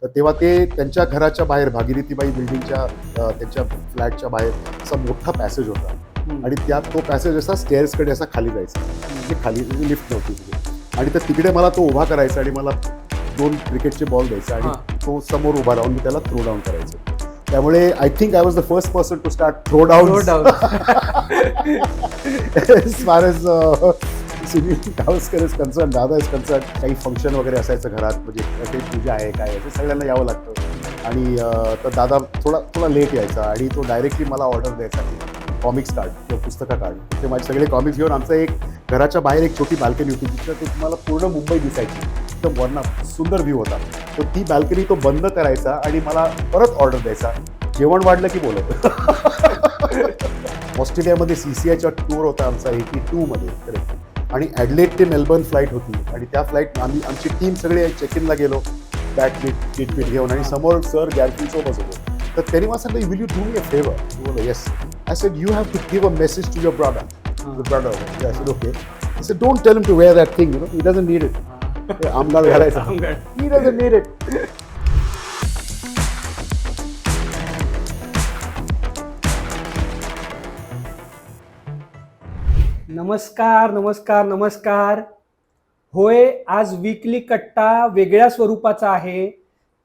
तर तेव्हा ते त्यांच्या घराच्या बाहेर भागीरथीबाई बिल्डिंगच्या त्यांच्या फ्लॅटच्या बाहेर असा मोठा पॅसेज होता आणि त्यात तो पॅसेज असा स्टेअर्सकडे असा खाली जायचा, म्हणजे खाली लिफ्ट नव्हती तिथे, आणि तर तिकडे मला तो उभा करायचा आणि मला 2 क्रिकेटचे बॉल द्यायचा आणि तो समोर उभा राहून मी त्याला थ्रो डाऊन करायचो. त्यामुळे I think I was the first person to start throw down as far as Sunil Gavaskar is concern, दादा इज कन्सर्न. काही फंक्शन वगैरे असायचं घरात, म्हणजे काही पूजा आहे काय आहे, सगळ्यांना यावं लागतं आणि तर दादा थोडा लेट यायचा आणि तो डायरेक्टली मला ऑर्डर द्यायचा की कॉमिक्स काढ किंवा पुस्तकं काढ. ते माझे सगळे कॉमिक्स घेऊन आमचं एक घराच्या बाहेर एक छोटी बाल्कनी होती, तिथं ते तुम्हाला पूर्ण मुंबई दिसायची, तिथं वरना सुंदर व्ह्यू होता. तर ती बाल्कनी तो बंद करायचा आणि मला परत ऑर्डर द्यायचा, जेवण वाढलं की बोलत. ऑस्ट्रेलियामध्ये CCIचा टूर होता आमचा 82 मध्ये करेक्ट, आणि ॲडलेड ते मेलबर्न फ्लाईट होती आणि त्या फ्लाईट आमची टीम सगळे चेक इनला गेलो बॅग किट घेऊन आणि समोर सर गॅरफिल सोबत होतो. तर त्यांनी मला सांगितलं, will you do me a favour? बोललो yes. I said you have to give a message to your brother. I said okay. I said don't tell him to wear that thing, he doesn't need it. आमदार घालायचा, ही doesn't need it. नमस्कार नमस्कार नमस्कार. होय, आज weekly कट्टा वेगळ्या स्वरूपाचा आहे.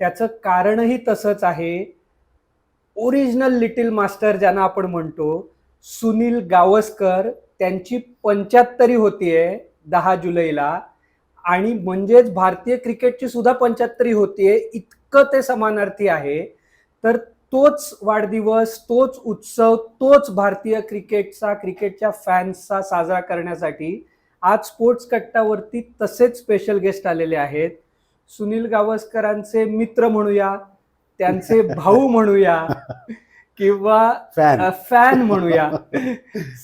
त्याचं कारणही तसंच आहे. ओरिजिनल लिटिल मास्टर ज्यांना आपण म्हणतो, सुनील गावस्कर, त्यांची 75वी होतीये 10 जुलैला, आणि म्हणजेच भारतीय क्रिकेटची सुद्धा 75वी होतीये. इतकं ते समानार्थी आहे. तर तोच वाढदिवस, तोच उत्सव, तोच भारतीय क्रिकेटच्या फॅन्सचा साजरा करण्यासाठी आज स्पोर्ट्स कट्टावरती तसेच स्पेशल गेस्ट आलेले आहेत. सुनील गावस्करांचे मित्र म्हणूया, त्यांचे भाऊ म्हणूया किंवा फॅन म्हणूया,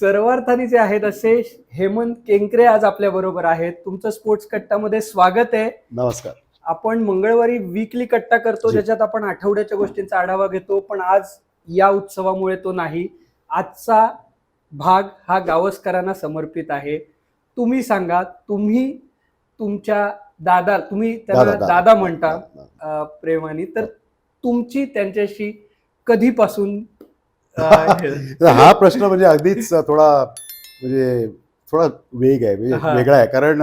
सर्वार्थाने जे आहेत असे हेमंत केंकरे आज आपल्या बरोबर आहेत. तुमचं स्पोर्ट्स कट्टामध्ये स्वागत आहे. नमस्कार. आपण मंगळवारी वीकली कट्टा करतो, ज्याच्यात आपण आठवड्याच्या गोष्टींचा आढावा घेतो, पण आज या उत्सवामुळे तो नाही. आजचा भाग हा गावस्करांना समर्पित आहे. तुम्ही सांगा, तुम्ही तुमच्या दादा, तुम्ही त्यांना दादा म्हणता प्रेमाने, तर तुमची त्यांच्याशी कधीपासून हा प्रश्न म्हणजे अगदीच थोडा वेग आहे, म्हणजे वेगळा आहे, कारण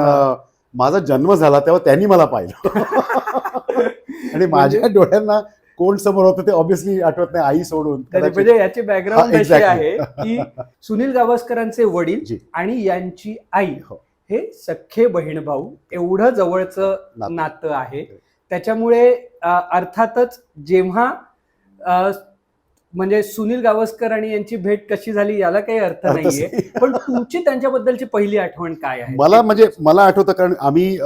माझा जन्म झाला तेव्हा त्यांनी मला पाहिलं आणि माझ्या डोळ्यांना कोण समोर होतं ते ऑब्व्हियसली आठवत नाही, आई सोडून. म्हणजे याची बॅकग्राऊंड अशी आहे की सुनील गावस्करांचे वडील आणि यांची आई हे सख्खे बहीण भाऊ, एवढं जवळचं नातं आहे. त्याच्यामुळे अर्थातच जेव्हा म्हणजे सुनील गावस्कर आणि यांची भेट कशी झाली याला काही अर्थ नाहीये, पण तुमची त्यांच्याबद्दलची पहिली आठवण काय आहे? मला आठवतं, कारण आम्ही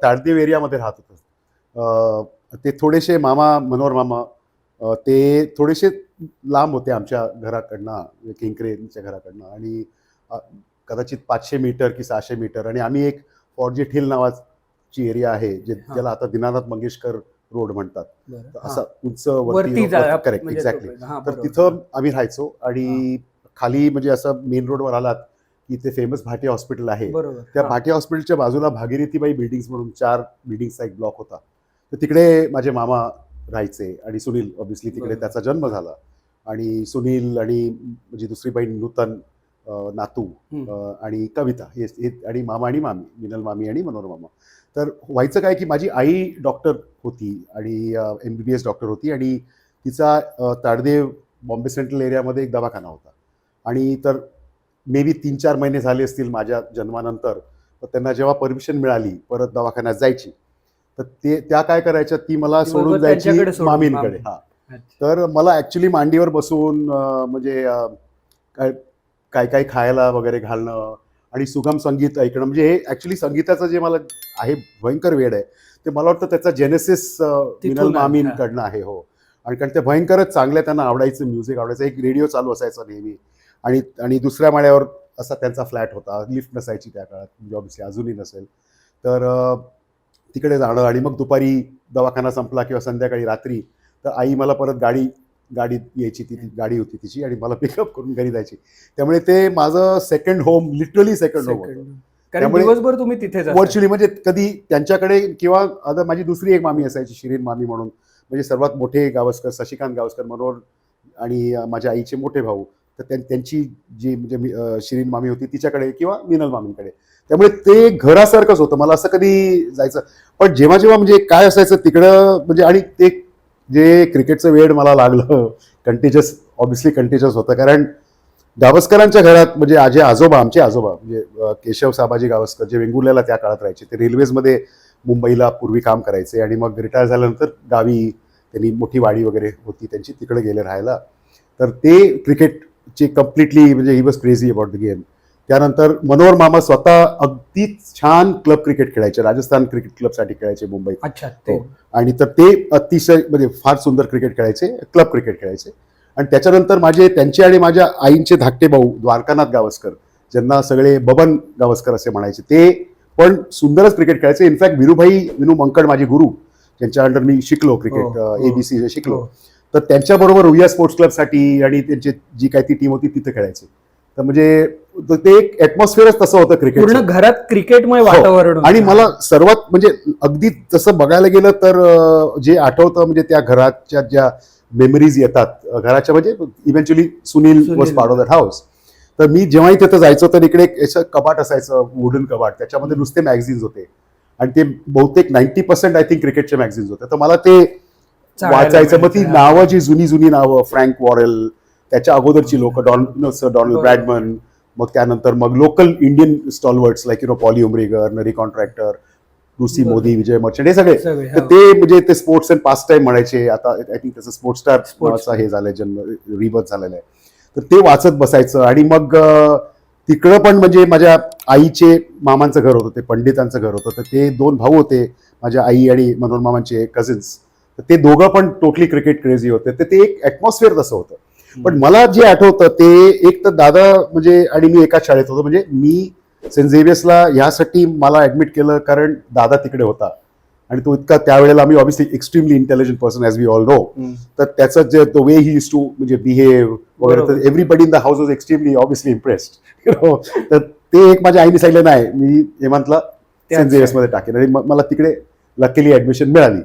ताडदेव एरियामध्ये राहत होतो. ते थोडेसे मामा, मनोहर मामा, ते थोडेसे लांब होते आमच्या घराकडनं, केंकरेंच्या घराकडनं, आणि कदाचित 500 मीटर की 600 मीटर. आणि आम्ही एक फॉर्जेट हिल नावाची एरिया आहे, ज्याला आता दीनानाथ मंगेशकर रोड म्हणतात, असं उंच वरती. Correct, exactly. तर तिथं आम्ही राहायचो आणि खाली म्हणजे असं मेन रोडवर आलात की इथे फेमस भाटिया हॉस्पिटल आहे. त्या भाटिया हॉस्पिटलच्या बाजूला भागीरथीबाई बिल्डिंग्स म्हणून 4 बिल्डिंगचा एक ब्लॉक होता. तर तिकडे माझे मामा राहायचे आणि सुनील ऑब्व्हियसली तिकडे त्याचा जन्म झाला. आणि सुनील आणि म्हणजे दुसरी बहीण नूतन, नातू आणि कविता, हे आणि मामा आणि मामी, मिनल मामी आणि मनोहर मामा. तर व्हायचं काय की माझी आई डॉक्टर होती आणि MBBS डॉक्टर होती, आणि तिचा ताडदेव बॉम्बे सेंट्रल एरियामध्ये एक दवाखाना होता. आणि तर मे बी 3-4 महिने झाले असतील माझ्या जन्मानंतर, तर त्यांना जेव्हा परमिशन मिळाली परत दवाखान्यात जायची, तर त्या काय करायच्या, ती मला सोडून जायची मामींकडे. तर मला ॲक्च्युली मांडीवर बसून म्हणजे काय खायला वगैरे घालणं आणि सुगम संगीत ऐकणं, म्हणजे हे ॲक्च्युली संगीताचं जे मला आहे भयंकर वेड आहे, ते मला वाटतं त्याचा जेनेसिस मिनल मामींकडनं आहे. हो. आणि कारण ते भयंकरच चांगलं त्यांना आवडायचं, म्युझिक आवडायचं. एक रेडिओ चालू असायचा नेहमी, आणि दुसऱ्या माळ्यावर असा त्यांचा फ्लॅट होता, लिफ्ट नसायची त्या काळात, म्हणजे ऑब्व्हियसली अजूनही नसेल. तर तिकडे जाणं, आणि मग दुपारी दवाखाना संपला किंवा संध्याकाळी रात्री, तर आई मला परत गाडीत यायची, ती गाडी होती तिची, आणि मला पिकअप करून घरी जायची. त्यामुळे ते माझं second home, literally second home होतं. त्यामुळे दिवसभर तुम्ही तिथे व्हर्च्युअली, म्हणजे कधी त्यांच्याकडे किंवा आता माझी दुसरी एक मामी असायची, शिरीन मामी म्हणून, म्हणजे सर्वात मोठे गावस्कर शशिकांत गावस्कर, मनोहर आणि माझ्या आईचे मोठे भाऊ, तर त्यांची जी म्हणजे शिरीन मामी होती तिच्याकडे किंवा मिनल मामींकडे. त्यामुळे ते घरासारखंच होतं, मला असं कधी जायचं. पण जेव्हा जेव्हा म्हणजे काय असायचं तिकडं म्हणजे, आणि ते जे क्रिकेटचं वेड मला लागलं कंटिजियस, ऑब्व्हियसली कंटिजियस होतं, कारण गावस्करांच्या घरात म्हणजे आमचे आजोबा म्हणजे केशव साबाजी गावस्कर जे वेंगुर्ल्याला त्या काळात राहायचे, ते रेल्वेजमध्ये मुंबईला पूर्वी काम करायचे आणि मग रिटायर झाल्यानंतर गावी त्यांनी मोठी वाडी वगैरे होती त्यांची, तिकडे गेले राहायला. तर ते क्रिकेटचे कम्प्लिटली म्हणजे he was crazy about the game. त्यानंतर मनोहर मामा स्वतः अगदी छान क्लब क्रिकेट खेळायचे, राजस्थान क्रिकेट क्लबसाठी खेळायचे मुंबईत. अच्छा. आणि तर ते अतिशय म्हणजे फार सुंदर क्रिकेट खेळायचे, क्लब क्रिकेट खेळायचे. आणि त्याच्यानंतर त्यांचे आणि माझ्या आईंचे धाकटे भाऊ द्वारकानाथ गावस्कर, ज्यांना सगळे बबन गावस्कर असे म्हणायचे, ते पण सुंदरच क्रिकेट खेळायचे. इनफॅक्ट विनू मंकड माझे गुरु, ज्यांच्या अंडर मी शिकलो क्रिकेट, ABC शिकलो, तर त्यांच्याबरोबर रुईया स्पोर्ट्स क्लबसाठी आणि त्यांची जी काही ती टीम होती तिथे खेळायचे. तर म्हणजे ते एक ॲटमॉस्फिअरच तसं होतं क्रिकेट, पूर्ण घरात क्रिकेटमय वातावरण. आणि मला सर्वात म्हणजे अगदी तसं बघायला गेलं तर जे आठवतं म्हणजे त्या घराच्या ज्या मेमरीज येतात घराच्या, म्हणजे eventually Sunil was part of that house. तर मी जेव्हाही तिथं जायचो तर इकडे एक कपाट असायचं, वुडन कपाट, त्याच्यामध्ये नुसते मॅगझिन्स होते आणि ते बहुतेक 90% आय थिंक क्रिकेटचे मॅगझिन्स होते. तर मला ते वाचायचं, मग ती नावं जी जुनी नावं, फ्रँक वॉरेल, त्याच्या अगोदरची लोक, डॉनल्ड ब्रॅडमन, मग त्यानंतर मग local Indian stalwarts like poly Umrigar, नरी कॉन्ट्रॅक्टर, रुसी मोदी, विजय मर्चंट, हे सगळे. तर ते म्हणजे ते स्पोर्ट्स अँड पास्ट टाइम म्हणायचे. आता आय थिंक त्याचं स्पोर्ट्स स्टार नावाचा हे झालंय, जन्म रिबर्थ झालेला आहे. तर ते वाचत बसायचं. आणि मग तिकडं पण म्हणजे माझ्या आईचे मामांचं घर होतं, ते पंडितांचं घर होतं. तर ते 2 भाऊ होते, माझ्या आई आणि मनोहर मामांचे कझिन्स. तर ते दोघं पण टोटली क्रिकेट क्रेझी होते. तर ते एक ॲटमॉस्फिअर तसं होतं. पण मला जे आठवतं ते एक तर दादा म्हणजे, आणि मी एकाच शाळेत होतो, म्हणजे मी सेंट झेवियर्सला ह्यासाठी मला ऍडमिट केलं कारण दादा तिकडे होता आणि तो इतका त्यावेळेला, आम्ही obviously extremely intelligent person as we all know. तर त्याचं जे the way he use to म्हणजे बिहेव वगैरे, तर everybody in the house was extremely obviously impressed. तर ते एक माझ्या आईने सांगितलं, नाही मी हेमंतला सेंट झेवियर्समध्ये टाकेन, आणि मला तिकडे लकीली ऍडमिशन मिळाली.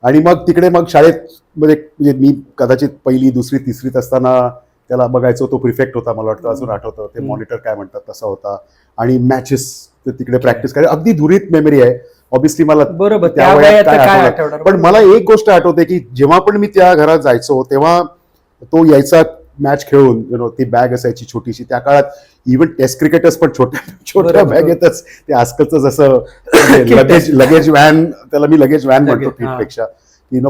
आणि मग तिकडे मग शाळेत म्हणजे मी कदाचित 1ली, 2री, 3रीत असताना त्याला बघायचो, तो प्रिफेक्ट होता, मला वाटतं अजून आठवतं, ते मॉनिटर काय म्हणतात तसा होता. आणि मॅचेस तिकडे प्रॅक्टिस करायला, अगदी दुरीत मेमरी आहे ऑब्व्हियसली मला, बरोबर, त्या वयात काय आठवणार. पण मला एक गोष्ट आठवते की जेव्हा पण मी त्या घरात जायचो तेव्हा तो यायचा मॅच खेळून, ती बॅग असायची छोटीशी. त्या काळात इव्हन टेस्ट क्रिकेटर्स पण छोट्या बॅग येतच, ते आजकालचं जसं लगेज व्हॅन, त्याला मी लगेज व्हॅन म्हणतो किटपेक्षा,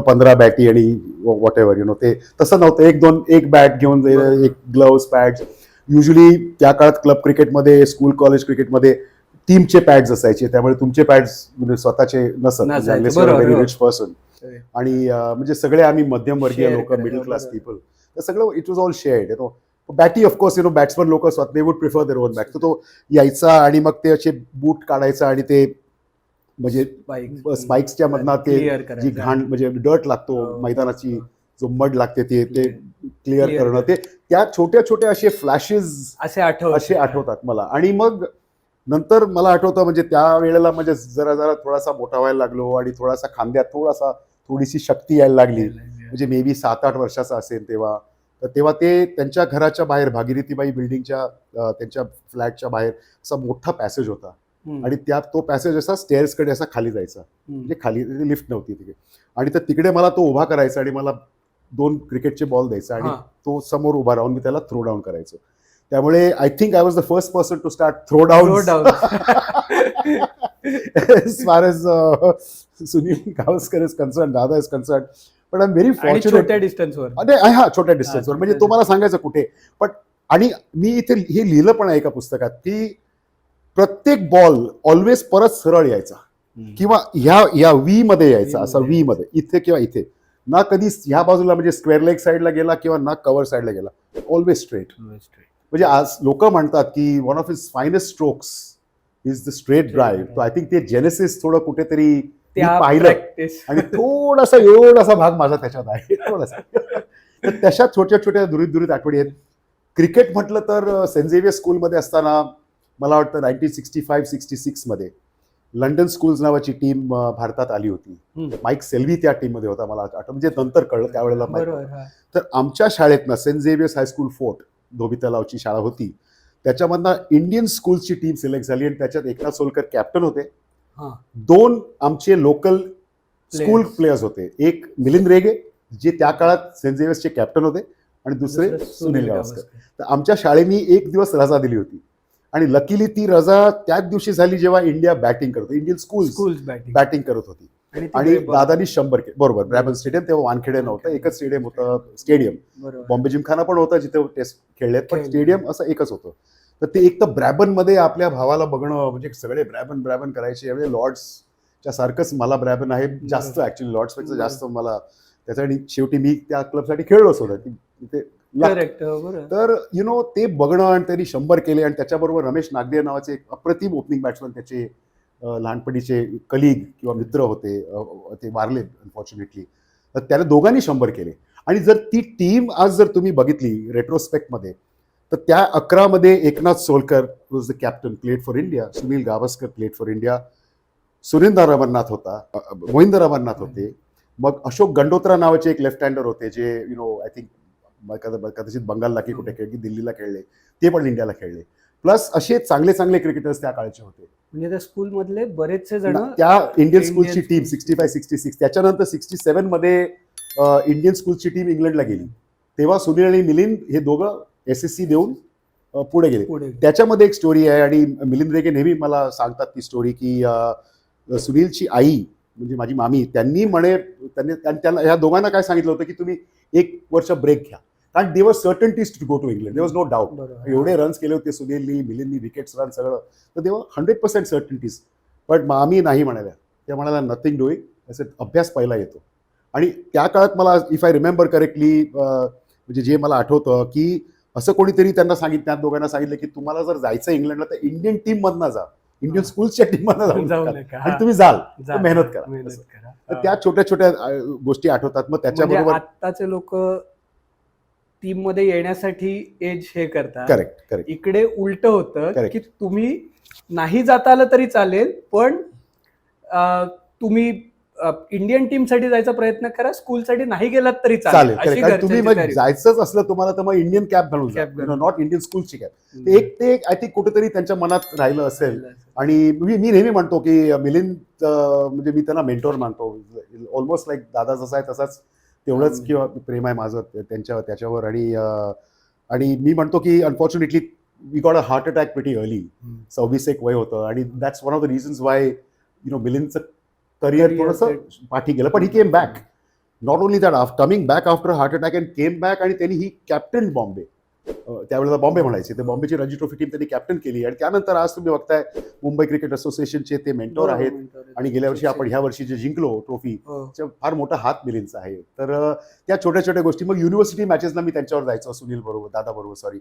15 बॅटी आणि व्हॉट एव्हर, ते तसं नव्हतं. एक बॅट घेऊन, एक ग्लव्स, पॅड्स. युजली त्या काळात क्लब क्रिकेटमध्ये, स्कूल कॉलेज क्रिकेटमध्ये टीमचे पॅड्स असायचे, त्यामुळे तुमचे पॅड्स म्हणजे स्वतःचे नसत, व्हेरी रिच पर्सन. आणि म्हणजे सगळे आम्ही मध्यमवर्गीय लोक, मिडल क्लास पीपल, तर सगळं इट वॉज ऑल शेअर्ड. बॅटी ऑफकोर्स बॅट्समन लोक they would prefer their own bat. तर तो यायचा आणि मग ते असे बूट काढायचा आणि ते म्हणजे स्पाइक्सच्या मधनं ते जी घाण म्हणजे डर्ट लागतो मैदानाची, जो मड लागते ते क्लिअर करणं, ते त्या छोट्या छोट्या असे फ्लॅशेस असे आठवतात मला. आणि मग नंतर मला आठवतं म्हणजे त्या वेळेला म्हणजे जरा थोडासा मोठा व्हायला लागलो आणि थोडासा खांद्यात थोडीशी शक्ती यायला लागली, म्हणजे मे बी 7-8 वर्षाचा असेल तेव्हा. तर तेव्हा ते त्यांच्या घराच्या बाहेर, भागीरथीबाई बिल्डिंगच्या त्यांच्या फ्लॅटच्या बाहेर असा मोठा पॅसेज होता आणि त्यात तो पॅसेज असा स्टेअर्सकडे असा खाली जायचा, म्हणजे खाली लिफ्ट नव्हती तिकडे. आणि तर तिकडे मला तो उभा करायचा आणि मला 2 क्रिकेटचे बॉल द्यायचा आणि तो समोर उभा राहून मी त्याला थ्रो डाऊन करायचो. त्यामुळे I think I was the first person to start throw down as far as Sunil Gavaskar is concern, दादा इज कन्सर्न. पण आय एम व्हेरी फॉर्च्युनेट. छोट्या डिस्टन्सवर, छोट्या डिस्टन्सवर, म्हणजे तो मला सांगायचं कुठे. पण आणि मी इथे हे लिहिलं पण आहे एका पुस्तकात की प्रत्येक बॉल ऑलवेज परत सरळ यायचा किंवा ह्या व्ही मध्ये यायचा, असा व्ही मध्ये, इथे किंवा इथे, ना कधी ह्या बाजूला म्हणजे स्क्वेअर लेग साईडला गेला किंवा ना कव्हर साईडला गेला, ऑलवेज स्ट्रेट. म्हणजे आज लोक म्हणतात की one of his finest strokes is the straight drive. I think ते जेनेसिस थोडं कुठेतरी पाहिलं आणि थोडासा एवढासा भाग माझा त्याच्यात आहे, थोडासा. तर तशा छोट्या दुरीत आठवणी आहेत. क्रिकेट म्हटलं तर सेंट झेवियर स्कूलमध्ये असताना मला वाटतं 1965-66 मध्ये लंडन स्कूल्स नावाची टीम भारतात आली होती. माईक सेल्वी त्या टीममध्ये होता, मला आठवतं, म्हणजे नंतर कळलं, त्यावेळेला माहित बरोबर. नव्हतं. हा. तर आमच्या शाळेतनं सेंट झेवियर्स हायस्कूल फोर्ट, धोबी तलावची शाळा होती, त्याच्यामधनं इंडियन स्कूल्सची टीम सिलेक्ट झाली आणि त्याच्यात एकनाथ सोलकर कॅप्टन होते. हा. 2 आमचे लोकल स्कूल Players. प्लेयर्स होते. एक मिलिंद रेगे, जे त्या काळात सेंट झेवियर्सचे कॅप्टन होते, आणि दुसरे दुसरं सुनील गावस्कर. तर आमच्या शाळेने एक दिवस रजा दिली होती, आणि लकीली ती रजा त्याच दिवशी झाली जेव्हा इंडिया बॅटिंग करत होती. इंडियन स्कूल्स बॅटिंग बॅटिंग करत होती, आणि आणि दादानी 100 केले. बरोबर, ब्रॅबन स्टेडियम, तेव्हा वानखेडे नव्हतं, एकच स्टेडियम होतं, स्टेडियम. बरोबर. बॉम्बे जिमखाना पण होता जिथे टेस्ट खेळलेत, पण खेळले. स्टेडियम असं एकच होतं. तर ते एक तर ब्रॅबनमध्ये आपल्या भावाला बघणं, म्हणजे सगळे ब्रॅबन ब्रॅबन करायचे. यावेळी लॉर्ड्सच्या सारखंच मला ब्रॅबन आहे जास्त, बरोबर. ऍक्च्युली लॉर्ड्सपेक्षा जास्त मला त्यासाठी. शेवटी मी त्या क्लबसाठी खेळलोच होतो तिथे. करेक्ट. बरोबर. तर ते बघणं, आणि त्यांनी 100 केले, आणि त्याच्याबरोबर रमेश नागदे नावाचे एक अप्रतिम ओपनिंग बॅट्समन, त्याचे लहानपणीचे कलीग किंवा मित्र होते, ते वारले अनफॉर्च्युनेटली. तर त्याने दोघांनी 100 केले. आणि जर ती टीम आज जर तुम्ही बघितली रेट्रोस्पेक्टमध्ये, तर त्या 11 मध्ये Eknath Solkar was the captain, played for India. Sunil Gavaskar played for India. Surendra Amarnath होता, मोहिंदर अमरनाथ होते. मग अशोक गंडोत्रा नावाचे एक लेफ्ट हँडर होते, जे आय थिंक कदाचित बंगालला की कुठे खेळले, दिल्लीला खेळले, ते पण इंडियाला खेळले. प्लस असे चांगले चांगले क्रिकेटर्स त्या काळचे होते. म्हणजे त्या स्कूल मधले बरेचसे जण त्या इंडियन स्कूलची इंडियन टीम स्कूल. 65-66, त्याच्यानंतर 67 मध्ये इंडियन स्कूलची टीम इंग्लंडला गेली. तेव्हा सुनील आणि मिलिंद हे दोघं SSC देऊन पुढे गेले. त्याच्यामध्ये एक स्टोरी आहे, आणि मिलिंद रेगे नेहमी मला सांगतात ती स्टोरी, की सुनीलची आई म्हणजे माझी मामी, त्यांनी त्यांना ह्या दोघांना काय सांगितलं होतं, की तुम्ही 1 वर्ष ब्रेक घ्या, कारण they were certainties to go to England. There was no doubt. एवढे रन्स केले होते सुनीलनी, मिलिंदनी, विकेट्स, रन सगळं, तर देवर 100% सर्टन्टीज. पण मामी नाही म्हणाल्या. त्या म्हणाल्या नथिंग डुईंग, असे अभ्यास पहिला येतो. आणि त्या काळात मला, इफ आय रिमेंबर करेक्टली, म्हणजे जे मला आठवतं, की असं कोणीतरी त्यांना त्या दोघांना सांगितलं, की तुम्हाला जर जायचं इंग्लंडला तर इंडियन टीम मधनं जा, इंडियन स्कूलच्या टीम मधनं जाऊ नका, आणि तुम्ही जाल तर मेहनत करा. तर त्या छोट्या छोट्या गोष्टी आठवतात. मग त्याच्याबरोबर आताचे लोक टीम मध्ये येण्यासाठी एज हे करतात. करेक्ट. इकडे उलट होतं, Correct. की तुम्ही नाही जाता आलं तरी चालेल, पण तुम्ही इंडियन टीम साठी जायचा प्रयत्न करा, स्कूल साठी नाही गेलात तरी चालेल. चालेल. कारण तुम्ही मग जायचंच असलं तुम्हाला, तर मग इंडियन कॅप घालून जा, नॉट इंडियन स्कूलची कॅप. ते आय थिंक कुठेतरी त्यांच्या मनात राहिलं असेल. आणि मी नेहमी म्हणतो, की मिलिंद, म्हणजे मी त्यांना मेंटोर मानतो, ऑलमोस्ट लाईक दादा जसा आहे तसाच, तेवढंच किंवा प्रेम आहे माझं त्याच्यावर. आणि मी म्हणतो, की unfortunately we got a heart attack pretty early. 26 एक वय होतं, आणि that's one of the reasons why मिलिंदचं करिअर थोडंसं पाठी गेलं. पण he came back. Not only that, coming back after heart attack and came back. आणि त्यांनी ही कॅप्टन बॉम्बे, त्यावेळेला बॉम्बे म्हणायचे, ते बॉम्बेची रणजी ट्रॉफी टीम त्यांनी कॅप्टन केली. आणि त्यानंतर आज तुम्ही बघताय मुंबई क्रिकेट असोसिएशनचे ते मेंटोर आहेत. आणि गेल्या वर्षी आपण ह्या वर्षी जे जिंकलो ट्रॉफी, फार मोठा हात मिलिंदचा आहे. तर त्या छोट्या छोट्या गोष्टी. मग युनिव्हर्सिटी मॅचेसला मी त्यांच्यावर जायचो, सुनील बरोबर, दादा बरोबर, सॉरी.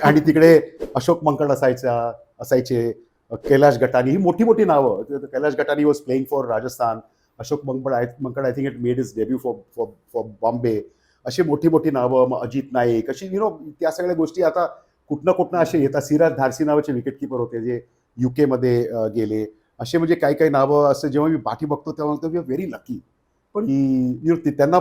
आणि तिकडे अशोक मंकड असायचे, कैलाश गटानी, ही मोठी मोठी नावं. Kailash Gattani was playing for Rajasthan. Ashok Mankad I think it made his debut for Bombay. अशी मोठी मोठी नावं. मग अजित नाईक, अशी त्या सगळ्या गोष्टी आता कुठनं असे येतात. सिराज धारसी नावाचे विकेटकीपर होते, जे UK मध्ये गेले. असे म्हणजे काही नावं असं जेव्हा मी पाठी बघतो तेव्हा वी आर व्हेरी लकी, की त्यांना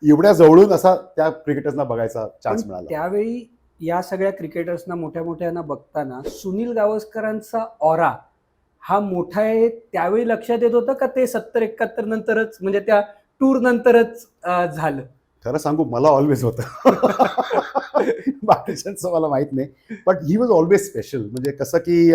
एवढ्या जवळून असा त्या क्रिकेटर्सना बघायचा चान्स मिळाला. त्यावेळी या सगळ्या क्रिकेटर्सना मोठ्या बघताना सुनील गावस्करांचा ऑरा हा मोठा आहे, त्यावेळी लक्षात येत होतं का ते 70-71 नंतरच, म्हणजे त्या टूर नंतरच झालं? खरं सांगू, मला ऑलवेज होतं. बाकीच्यांचं मला माहित नाही, but he was always special. म्हणजे कसं, की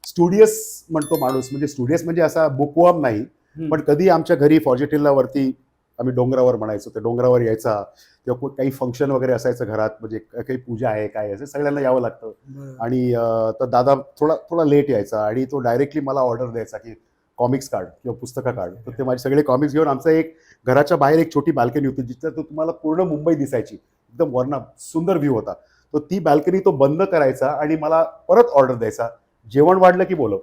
स्टुडियस म्हणतो माणूस, म्हणजे स्टुडियस म्हणजे असा बुकवर्म नाही, पण कधी आमच्या घरी फॉर्जेटिलला वरती आम्ही डोंगरावर म्हणायचो, त्या डोंगरावर यायचा, किंवा काही फंक्शन वगैरे असायचं घरात, म्हणजे काही पूजा आहे काय असं सगळ्यांना यावं लागतं. आणि तर दादा थोडा लेट यायचा, आणि तो डायरेक्टली मला ऑर्डर द्यायचा, की कॉमिक्स काढ किंवा पुस्तकं काढ. तर ते माझे सगळे कॉमिक्स घेऊन, आमचा एक घराच्या बाहेर एक छोटी बाल्कनी होती, जिथं तो तुम्हाला पूर्ण मुंबई दिसायची, एकदम वरना सुंदर व्ह्यू होता. तो ती बाल्कनी तो बंद करायचा, आणि मला परत ऑर्डर द्यायचा, जेवण वाढलं की बोलव.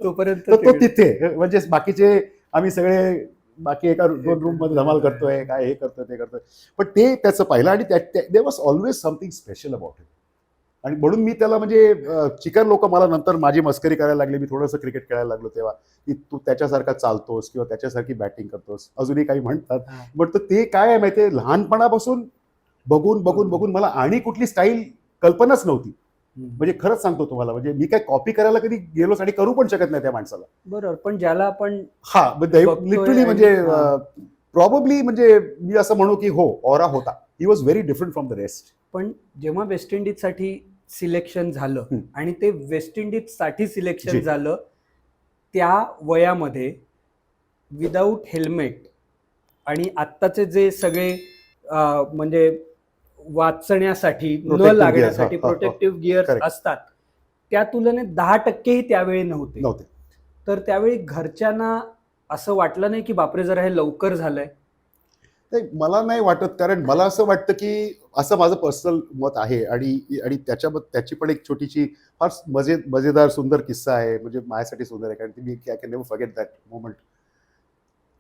तोपर्यंत तो तिथे, म्हणजे बाकीचे आम्ही सगळे बाकी एका 2 रूम मध्ये धमाल करतोय, काय हे करतोय ते करतोय, पण ते त्याचं पाहिलं. आणि there was always something special about it. आणि म्हणून मी त्याला म्हणजे चिकन लोक मला नंतर माझी मस्करी करायला लागली. मी थोडंसं क्रिकेट खेळायला लागलो तेव्हा, की तू त्याच्यासारखा चालतोस किंवा त्याच्यासारखी बॅटिंग करतोस, अजूनही काही म्हणतात. हा. बट ते काय आहे माहितीये, लहानपणापासून बघून बघून बघून मला आणि कुठली स्टाईल कल्पनाच नव्हती. म्हणजे खरंच सांगतो तुम्हाला, म्हणजे मी काय कॉपी करायला कधी गेलोच आणि करू पण शकत नाही त्या माणसाला. बरोबर, पण ज्याला आपण हा बघतोय लिटरली आणि- म्हणजे हा. प्रॉबब्ली म्हणजे मी असं म्हणू की हो, ऑरा होता. He was very different from the rest. पण जेव्हा वेस्ट इंडिजसाठी सिलेक्शन झालं हम्म. आणि ते वेस्ट इंडिजसाठी सिलेक्शन जी. झालं त्या वयामध्ये, विदाऊट हेल्मेट आणि आत्ताचे जे सगळे म्हणजे वाचण्यासाठी न Protective लागण्यासाठी gears, हा, हा, हा. Protective gears Correct. असतात, त्या तुलनेत 10%ही त्यावेळी नव्हते. नव्हते. तर त्यावेळी घरच्यांना असं वाटलं नाही की बापरे जरा हे लवकर झालंय? नाही, मला नाही वाटत, कारण मला असं वाटतं की असं माझं पर्सनल मत आहे. आणि आणि त्याची पण एक छोटीशी फार मजेदार सुंदर किस्सा आहे. म्हणजे माझ्यासाठी सुंदर आहे, कारण ती मी I can never forget that moment.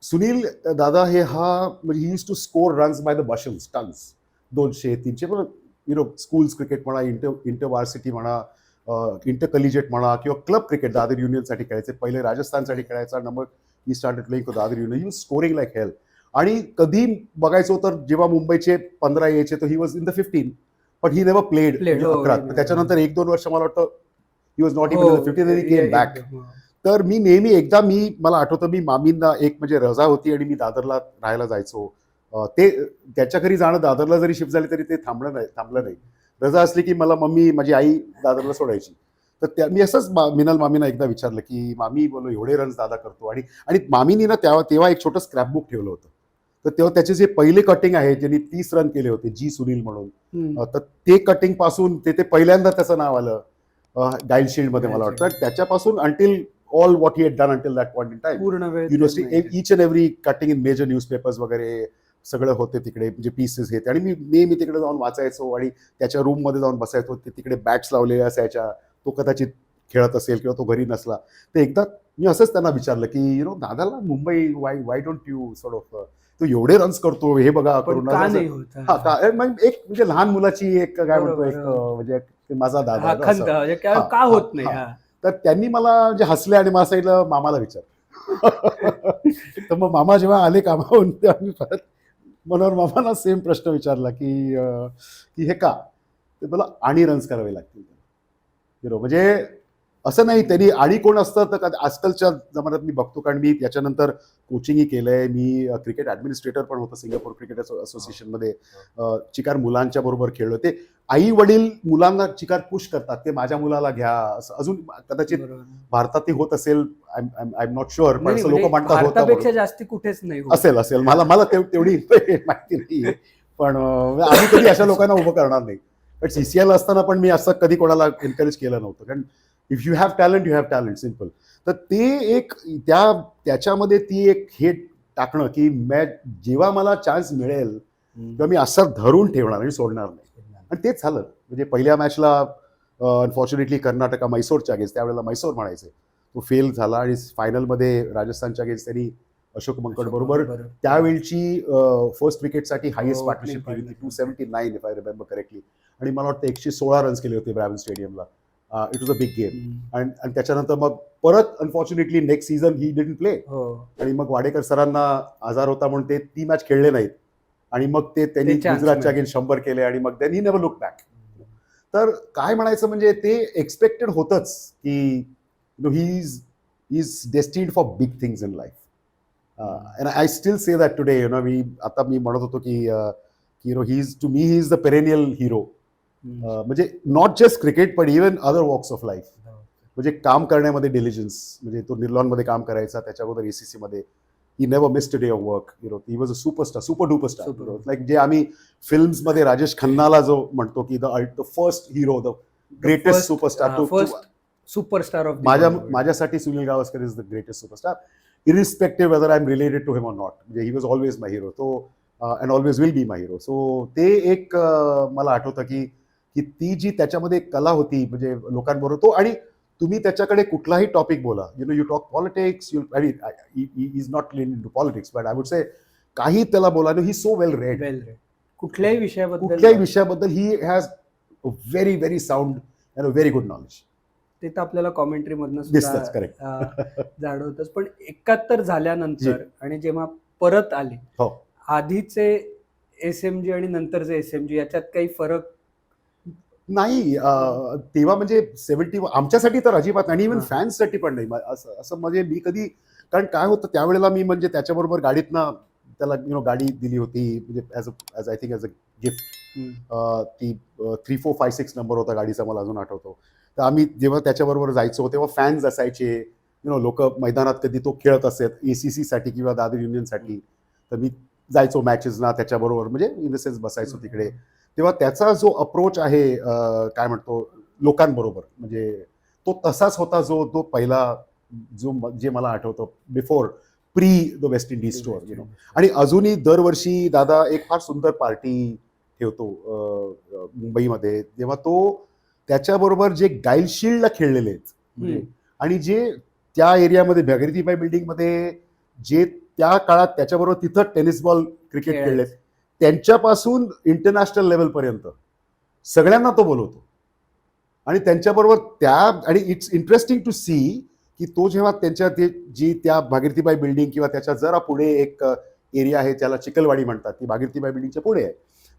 Sunil दादा हे म्हणजे he use to score runs by the bushels, tons, 200 300. पण स्कूल्स क्रिकेट म्हणा, इंटर वार्सिटी म्हणा, इंटर कलिजेट म्हणा, किंवा क्लब क्रिकेट दादर युनियनसाठी खेळायचे. पहिले राजस्थानसाठी खेळायचा. Number he started playing for Dadar union. He was scoring like hell. आणि कधी बघायचो तर जेव्हा मुंबईचे 15 यायचे तर he was in the 15, but he never played Played, हो, 11. हो. त्याच्यानंतर 1-2 वर्ष मला वाटतं ही वॉज नॉट इवन हो, इन द 15 आणि केम बॅक. एकदम. तर मी नेहमी मला आठवतं, मी मामींना एक म्हणजे रजा होती आणि मी दादरला राहायला जायचो. ते त्याच्या घरी जाणं, दादरला जरी शिफ्ट झाली तरी ते थांबलं नाही. रजा असली की मला माझी आई दादरला सोडायची. तर मी असंच मिनल मामींना एकदा विचारलं की मामी, बोलो एवढे रन्स दादा करतो. आणि मामीनी ना तेव्हा एक छोटं स्क्रॅपबुक ठेवलं होतं. तर तेव्हा त्याचे जे पहिले कटिंग आहे, ज्यांनी 30 रन केले होते, जी सुनील म्हणून, तर ते कटिंग पासून ते पहिल्यांदा त्याचं नाव आलं डायल शील्ड मध्ये मला वाटतं. त्याच्यापासून until all what he had done until that point in time, पूर्ण वेळ university, each and every cutting in major newspapers वगैरे सगळं होते तिकडे, म्हणजे पीसेस हे. आणि मी नेहमी तिकडे जाऊन वाचायचो आणि त्याच्या रूम मध्ये जाऊन बसायचो. ते तिकडे बॅट्स लावलेल्या असायच्या. तो कदाचित खेळत असेल किंवा तो घरी नसला तर एकदा मी असंच त्यांना विचारलं की दादाला Mumbai, why don't you sort of, तो एवढे रन्स करतो, हे बघा करून. का नाही होत? हा, एक म्हणजे लहान मुलाची एक काय म्हणतो, एक म्हणजे माझा दादा हा, ना, खंत, असं. म्हणजे हा, का होत नाही? हा. तर त्यांनी मला म्हणजे हसले आणि मला सांगितलं मामाला विचार. तर मग मामा जेव्हा आले कामावरून, तेव्हा मी परत मनोहर मामाला सेम प्रश्न विचारला की हे का, ते मला आणि रन्स करावे लागतील. म्हणजे असं नाही त्यांनी. आणि कोण असतं तर आजकालच्या जमान्यात मी बघतो, कारण मी याच्यानंतर कोचिंगही केलंय. मी क्रिकेट ऍडमिनिस्ट्रेटर पण होतो सिंगापूर क्रिकेट असोसिएशनमध्ये. चिकार मुलांच्या बरोबर खेळलो. ते आई वडील मुलांना चिकार पुश करतात, ते माझ्या मुलाला घ्या असं. अजून कदाचित भारतातही होत असेल, आय एम नॉट शुअर, पण असं लोक म्हणतात होतं भारतापेक्षा जास्ती कुठेच नाही होत. असेल. मला तेवढी माहिती नाही, पण आम्ही कधी अशा लोकांना उभं करणार नाही. पण CCL असताना पण मी असं कधी कोणाला एनकरेज केलं नव्हतं, कारण if you have talent, you have talent, simple. तर ते एक त्याच्यामध्ये ती एक हे टाकणं की जेव्हा मला चान्स मिळेल तेव्हा मी असं धरून ठेवणार आणि सोडणार नाही. आणि तेच झालं. म्हणजे पहिल्या मॅचला अनफॉर्च्युनेटली कर्नाटका मैसूरच्या अगेन्स्ट, त्यावेळेला मैसूर म्हणायचे, तो फेल झाला. आणि फायनलमध्ये राजस्थानच्या अगेन्स्ट त्यांनी अशोक मंकड बरोबर त्यावेळची फर्स्ट विकेटसाठी हायेस्ट पार्टनरशिप केली होती, 279 इफ आय रिमेंबर करेक्टली. आणि मला वाटतं 116 रन्स केले होते ब्रॅव्हन स्टेडियमला. It was a big game. आणि त्याच्यानंतर मग परत unfortunately next season he didn't play. आणि मग वाडेकर सरांना आजार होता म्हणून ते ती मॅच खेळले नाहीत. आणि मग त्यांनी गुजरातच्या अगेन्स्ट 100 केले आणि मग त्यांनी नेव्हर लुक बॅक. तर काय म्हणायचं म्हणजे ते एक्सपेक्टेड होतंच की he is destined for big things in life. And I still say that today. मी म्हणत होतो की he is the perennial hero. म्हणजे नॉट जस्ट क्रिकेट पण even other walks of life. म्हणजे काम करण्यामध्ये डिलिजन्स, म्हणजे तो निर्लॉनमध्ये काम करायचा, त्याच्या अगोदर ACC मध्ये. He never missed a day of work. He was a superstar, super duper star. Like जे आम्ही फिल्म्समध्ये राजेश खन्नाला जो म्हणतो की the first hero, the greatest superstar, superstar of माझ्यासाठी Sunil Gavaskar is the greatest superstar, irrespective whether I am related to him or not. म्हणजे he was always my hero. तो and always will be my hero. So ते एक मला आठवतं की ती जी त्याच्यामध्ये कला होती, म्हणजे लोकांबरोबर तो. आणि तुम्ही त्याच्याकडे कुठलाही टॉपिक बोला, you talk politics, is not in to politics, but I would say काही त्याला बोला, ही सो वेल रेड. कुठल्याही विषयाबद्दल he has very very sound and very good knowledge. ते तर आपल्याला कॉमेंट्री मधनं दिसतंच, सुद्धा करेक्ट. जाणवतच. पण 71 झाल्यानंतर आणि जेव्हा परत आले, हो. आधीचे SMG आणि नंतरचे SMG याच्यात काही फरक? नाही, तेव्हा म्हणजे 70 आमच्यासाठी तर अजिबात नाही, इव्हन हां. फॅन्ससाठी पण नाही. असं असं म्हणजे मी कधी, कारण काय होतं त्यावेळेला मी म्हणजे त्याच्याबरोबर गाडीतनं त्याला गाडी दिली होती, म्हणजे as I think as a gift. ती 3456 नंबर होता गाडीचा, मला अजून आठवतो. तर आम्ही जेव्हा त्याच्याबरोबर जायचो तेव्हा फॅन्स असायचे, लोक मैदानात कधी तो खेळत असत ACC साठी किंवा दादर युनियनसाठी, तर मी जायचो मॅचेसना त्याच्याबरोबर, म्हणजे इन द सेन्स बसायचो तिकडे. तेव्हा त्याचा जो अप्रोच आहे, काय म्हणतो, लोकांबरोबर, म्हणजे तो तसाच होता जो तो पहिला, जे मला आठवतं before pre the West Indies tour. आणि अजूनही दरवर्षी दादा एक फार सुंदर पार्टी ठेवतो मुंबईमध्ये, जेव्हा तो त्याच्याबरोबर जे गाईलशिल्डला खेळलेले आहेत, म्हणजे आणि जे त्या एरियामध्ये भगीरथीबाई बिल्डिंगमध्ये जे त्या काळात त्याच्याबरोबर तिथं टेनिस बॉल क्रिकेट खेळलेत, त्यांच्यापासून इंटरनॅशनल लेवलपर्यंत सगळ्यांना तो बोलवतो. आणि त्यांच्याबरोबर आणि इट्स इंटरेस्टिंग टू सी की तो जेव्हा त्यांच्या जी त्या भागीरथीबाई बिल्डिंग किंवा त्याच्या जरा पुढे एक एरिया आहे त्याला चिखलवाडी म्हणतात, ती भागीरथीबाई बिल्डिंगच्या पुढे आहे.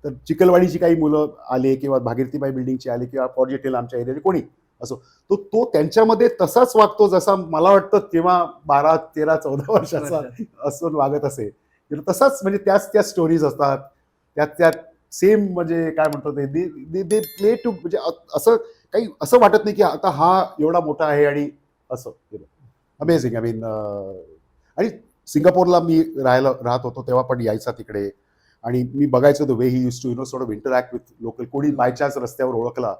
तर चिखलवाडीची काही मुलं आले किंवा भागीरथीबाई बिल्डिंगची आली किंवा पॉर्जिटेल आमच्या एरियाचे कोणी असो, तो त्यांच्यामध्ये तसाच वागतो जसा मला वाटतं तेव्हा 12, 13, 14 वर्षाचा असून वागत असे. तसाच, म्हणजे त्याच स्टोरीज असतात, त्यात सेम, म्हणजे काय म्हणतो ते प्ले टू, म्हणजे असं काही असं वाटत नाही की आता हा एवढा मोठा आहे आणि असं. अमेझिंग. आय मीन, आणि सिंगापूरला मी राहत होतो तेव्हा पण यायचा तिकडे, आणि मी बघायचो the way he use to sort of interact with local. कोणी बाय चान्स रस्त्यावर ओळखला,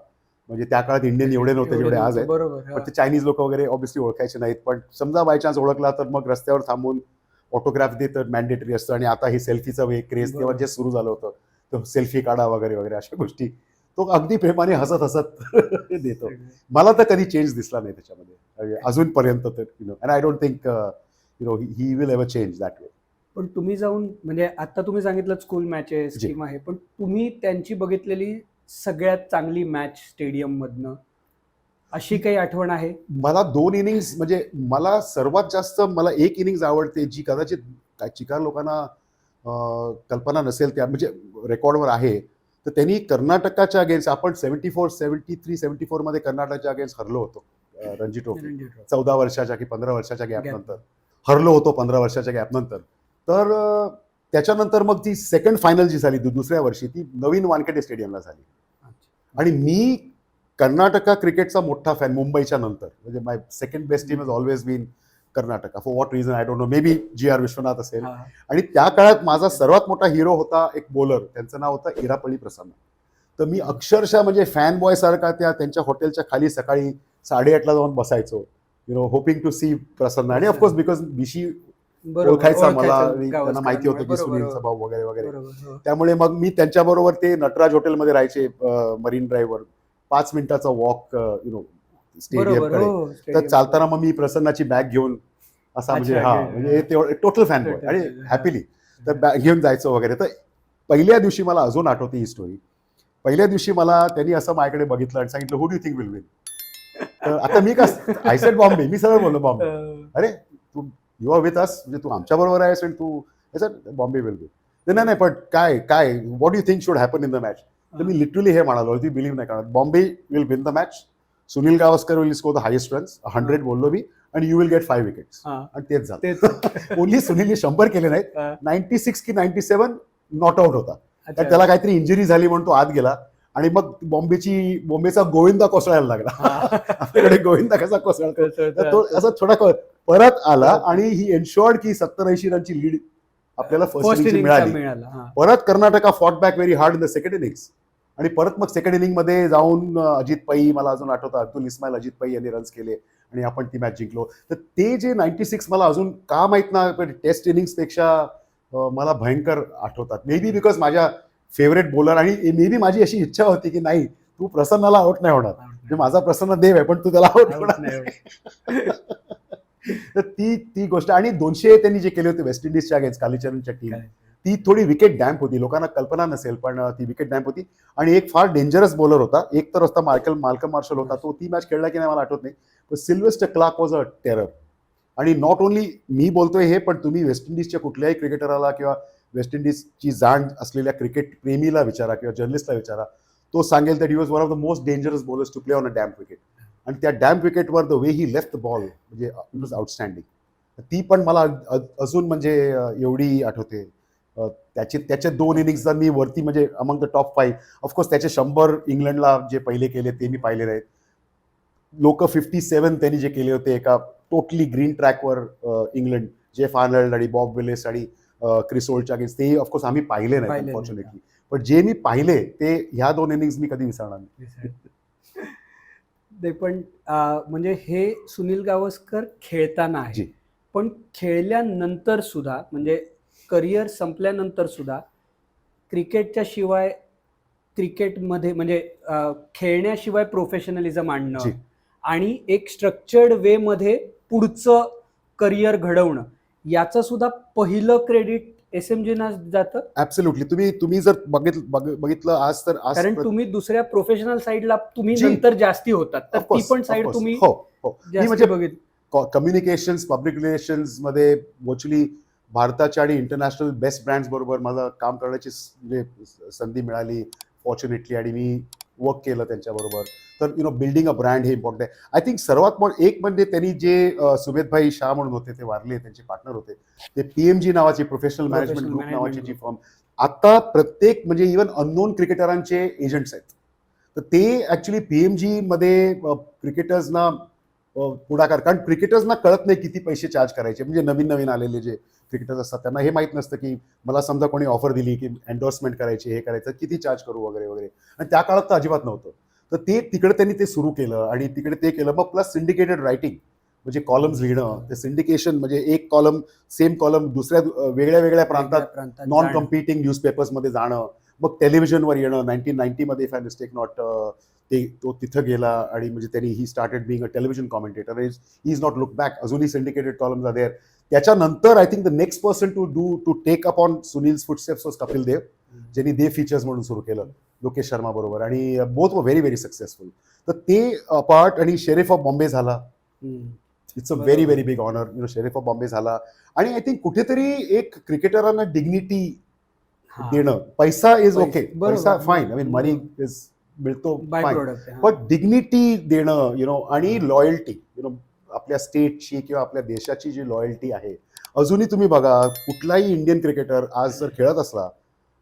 म्हणजे त्या काळात इंडियन एवढे नव्हते जेवढे आज आहेत, पण ते चायनीज लोक वगैरे ऑब्व्हियसली ओळखायचे नाहीत, पण समजा बाय चान्स ओळखला तर मग रस्त्यावर थांबून ऑटोग्राफ दे, तर मॅन्डेटरी असतं. आणि आता हे सेल्फीचं क्रेज तेव्हा जे सुरू झालं होतं, तर सेल्फी काढा वगैरे वगैरे अशा गोष्टी तो अगदी प्रेमाने हसत हसत देतो. मला तर कधी चेंज दिसला नाही त्याच्यामध्ये अजूनपर्यंत, तर and I don't think he will ever change that way. पण तुम्ही जाऊन, म्हणजे आता तुम्ही सांगितलं स्कूल मॅचेस किंवा हे, पण तुम्ही त्यांची बघितलेली सगळ्यात चांगली मॅच स्टेडियम मधनं अशी काही आठवण आहे? मला 2 इनिंग्स, म्हणजे मला सर्वात जास्त मला एक इनिंग्स आवडते, जी कदाचित चिकार लोकांना कल्पना नसेल, त्या म्हणजे रेकॉर्डवर आहे. तर त्यांनी कर्नाटकाच्या अगेन्स्ट, आपण 74, 73, 74 मध्ये कर्नाटकच्या अगेन्स्ट हरलो होतो रणजी ट्रॉफी, 14 वर्षाच्या की 15 वर्षाच्या गॅप नंतर हरलो होतो, 15 वर्षाच्या गॅप नंतर. तर त्याच्यानंतर मग ती सेकंड फायनल जी झाली दुसऱ्या वर्षी, ती नवीन वानखेडे स्टेडियमला झाली. आणि मी कर्नाटका क्रिकेटचा मोठा फॅन मुंबईच्या नंतर, म्हणजे my second best team has always been Karnataka. For what reason I don't know, maybe GR Vishwanath असेल. आणि त्या काळात माझा सर्वात मोठा हिरो होता एक बॉलर, त्यांचं नाव होतं इरापळी प्रसन्न. तर मी अक्षरशः म्हणजे फॅन बॉय सारखा त्यांच्या हॉटेलच्या खाली सकाळी 8:30ला जाऊन बसायचो, होपिंग टू सी प्रसन्न. आणि ऑफकोर्स बिकॉज बिशी ओळखायचा मला, त्यांना माहिती होतं की सुनीलचा भाऊ वगैरे वगैरे, त्यामुळे मग मी त्यांच्याबरोबर ते नटराज हॉटेलमध्ये राहायचे मरीन ड्राईव्हवर, 5 मिनिटाचा वॉक स्टेडियमकडे. तर चालताना मग मी प्रसन्नाची बॅग घेऊन असा, म्हणजे म्हणजे टोटल फॅन बॉय आणि हॅपीली तर बॅग घेऊन जायचं वगैरे. तर पहिल्या दिवशी मला अजून आठवते ही स्टोरी. पहिल्या दिवशी मला त्यांनी असं माझ्याकडे बघितलं आणि सांगितलं, who do think will win. तर आता मी आय सेड बॉम्बे, मी सरळ बोललो बॉम्बे. अरे तू यू आर विथ अस, म्हणजे तू आमच्या बरोबर आहेस आणि तू बॉम्बे विल विन. नाही पण काय what you think should happen in the match. तर मी लिटरली हे म्हणालो, ती बिलीव्ह नाही करणार, Bombay will win the match, Sunil Gavaskar will score the highest runs 100 बोललो मी, आणि यू विल गेट 5 विकेट्स. आणि तेच झालं. ओनली सुनीलने 100 केले नाहीत, 96 की 97 नॉट आउट होता. त्याला काहीतरी इंजुरी झाली म्हणून तो आत गेला, आणि मग बॉम्बेचा गोविंदा कोसळायला लागला. आपल्याकडे गोविंदा कसा कोसळतो, तर तो असा थोडा परत आला, आणि ही एन्शुअर्ड की 70-80 रनची लीड आपल्याला फर्स्ट इनिंग मिळाली. परत Karnataka fought back very hard in the second innings, आणि परत मग सेकंड इनिंग मध्ये जाऊन अजित पै, मला अजून आठवतं अब्दुल इस्माईल अजित पै यांनी रन्स केले आणि आपण ती मॅच जिंकलो. तर ते जे 96 मला अजून का माहित ना, टेस्ट इनिंग्स पेक्षा मला भयंकर आठवतात. मे बी बिकॉज माझ्या फेवरेट बॉलर, आणि मे बी माझी अशी इच्छा होती की नाही, तू प्रसन्नाला आउट नाही होणार, म्हणजे माझा प्रसन्न देव आहे, पण तू त्याला आउट होणार नाही. तर ती गोष्ट. आणि 200 त्यांनी जे केले होते वेस्ट इंडिजच्या अगेन्स्ट कालीचरणच्या टीम, ती थोडी विकेट डॅम्प होती, लोकांना कल्पना नसेल पण ती विकेट डॅम्प होती. आणि एक फार डेंजरस बॉलर होता, एक तर असता माल्कम मार्शल होता, तो ती मॅच खेळला की नाही मला आठवत नाही, पण Sylvester Clarke was a terror. आणि नॉट ओनली मी बोलतोय हे, पण तुम्ही वेस्ट इंडिजच्या कुठल्याही क्रिकेटरला किंवा वेस्ट इंडिजची जाण असलेल्या क्रिकेट प्रेमीला विचारा किंवा जर्नलिस्टला विचारा, तो सांगेल that he was one of the most dangerous bowlers to play on a damp wicket. आणि त्या डॅम्प विकेटवर the way he left the ball म्हणजे इट वॉज आउटस्टँडिंग. ती पण मला अजून म्हणजे एवढी आठवते. त्याचे 2 इनिंग्स जर मी वरती म्हणजे अमंग द टॉप 5, ऑफकोर्स त्याचे 100 इंग्लंडला जे पहिले केले ते मी पाहिलेले आहेत. लोक 57 त्यांनी जे केले होते एका टोटली ग्रीन ट्रॅकवर इंग्लंड, जेफ आर्नल्ड आणि बॉब विलिस आणि क्रिस होल्टच्या अगेन्स्ट, ते ऑफकोर्स आम्ही पाहिले नाही अनफॉर्च्युनेटली, पण जे मी पाहिले ते ह्या 2 इनिंग्स मी कधी विसरणार नाही. ते पण म्हणजे हे सुनील गावस्कर खेळताना आहे, जी. पण खेळल्यानंतर सुद्धा म्हणजे करिअर संपल्यानंतर सुद्धा क्रिकेटच्या शिवाय क्रिकेटमध्ये म्हणजे खेळण्याशिवाय प्रोफेशनलिझम आणणं जी. आणि एक स्ट्रक्चर्ड वे मध्ये पुढचं करिअर घडवणं, याचं सुद्धा पहिलं क्रेडिट SMG ना जातं. ऍब्सोल्युटली. तुम्ही जर बघितलं आज कारण तुम्ही दुसऱ्या प्रोफेशनल साईडला तुम्ही जी. नंतर जास्ती होतात, तर Of ती course, पण of साईड course. तुम्ही हो हो मी जास्ती म्हणजे बघितली. कम्युनिकेशन्स, पब्लिक रिलेशन्स मध्ये मोस्टली भारताच्या आणि इंटरनॅशनल बेस्ट ब्रँड्स बरोबर मला काम करण्याची म्हणजे संधी मिळाली फॉर्च्युनेटली, आणि मी वर्क केलं त्यांच्याबरोबर. तर बिल्डिंग अ ब्रँड हे इम्पॉर्टंट आहे. आय थिंक सर्वात एक म्हणजे त्यांनी जे सुमेधभाई शाह म्हणून होते, ते वारले, त्यांचे पार्टनर होते, ते PMG नावाची प्रोफेशनल मॅनेजमेंट ग्रुप नावाची जी फर्म, आता प्रत्येक म्हणजे इव्हन अननोन क्रिकेटरांचे एजंट्स आहेत. तर ते ऍक्च्युली PMG मध्ये क्रिकेटर्सना पुढाकार, कारण क्रिकेटर्सना कळत नाही किती पैसे चार्ज करायचे. म्हणजे नवीन नवीन आलेले जे क्रिकेटर्स असतात त्यांना हे माहित नसतं की मला समजा कोणी ऑफर दिली की एन्डोर्समेंट करायची, हे करायचं, किती चार्ज करू वगैरे वगैरे. आणि त्या काळात तर अजिबात नव्हतं. तर ते तिकडे त्यांनी ते सुरू केलं आणि तिकडे ते केलं. मग प्लस सिंडिकेटेड रायटिंग म्हणजे कॉलम्स लिहिणं, ते सिंडिकेशन म्हणजे एक कॉलम सेम कॉलम दुसऱ्या वेगळ्या वेगळ्या प्रांतात नॉन कम्पिटिंग न्यूजपेपर्समध्ये जाणं, मग टेलिव्हिजनवर येणं. 1990 मध्ये इफ आय मिस्टेक नॉट, तो तिथं गेला आणि म्हणजे त्यांनी he started being a television commentator. Is not look back. अजूनही सिंडिकेटेड कॉलम्स आर देअर. त्याच्यानंतर I think the next person to take up on Sunil's footsteps was Kapil Dev, ज्यांनी देव फीचर्स म्हणून सुरू केलं लोकेश शर्मा बरोबर, आणि both were very very successful. तर ते पार्ट, आणि शेरीफ ऑफ बॉम्बे झाला. It's a very very big honour. Sheriff of Bombay झाला. आणि आय थिंक कुठेतरी एक क्रिकेटरांना डिग्निटी देणं, पैसा इज ओके, पैसा fine, I mean money is मिळतो फाईन, पण डिग्निटी देणं आणि लॉयल्टी आपल्या स्टेटची किंवा आपल्या देशाची जी लॉयल्टी आहे. अजूनही तुम्ही बघा, कुठलाही इंडियन क्रिकेटर आज जर खेळत असला